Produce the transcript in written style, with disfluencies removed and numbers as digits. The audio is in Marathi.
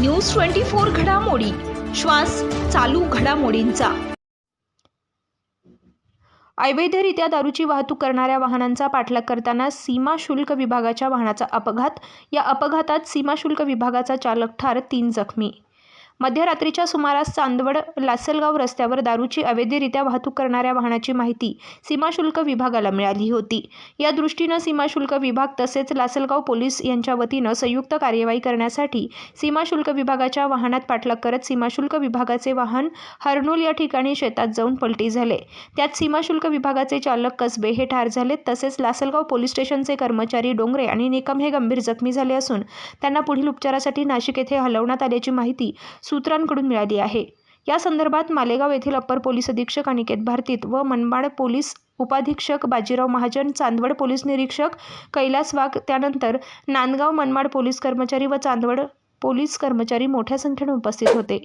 न्यूज 24 घडामोडी, श्वास चालू घडामोडींचा। अवैधरित्या दारूची वाहतूक करणाऱ्या वाहनांचा पाठलाग करताना सीमा शुल्क विभागाच्या वाहनाचा अपघात। या अपघातात सीमा शुल्क विभागाचा चालक ठार, 3 जखमी। मध्यरात्रीच्या सुमारास चांदवड लासलगाव रस्त्यावर दारूची अवैधरित्या वाहतूक करणाऱ्या वाहनाची माहिती सीमा शुल्क विभागाला मिळाली होती। या दृष्टीनं सीमा शुल्क विभाग तसेच लासलगाव पोलीस यांच्या वतीनं संयुक्त कार्यवाही करण्यासाठी सीमा शुल्क विभागाच्या वाहनात पाठलाग करत सीमा शुल्क विभागाचे वाहन हर्नूल या ठिकाणी शेतात जाऊन पलटी झाले। त्यात सीमा शुल्क विभागाचे चालक कसबे हे ठार झाले, तसेच लासलगाव पोलीस स्टेशनचे कर्मचारी डोंगरे आणि निकम हे गंभीर जखमी झाले असून त्यांना पुढील उपचारासाठी नाशिक येथे हलवण्यात आल्याची माहिती सूत्रांकडून मिळाली आहे। या संदर्भात मालेगाव येथील अप्पर पोलीस अधीक्षक अनिकेत भारतीत व मनमाड पोलीस उपाधीक्षक बाजीराव महाजन, चांदवड पोलीस निरीक्षक कैलास वाघ, त्यानंतर नांदगाव मनमाड पोलीस कर्मचारी व चांदवड पोलीस कर्मचारी मोठ्या संख्येने उपस्थित होते।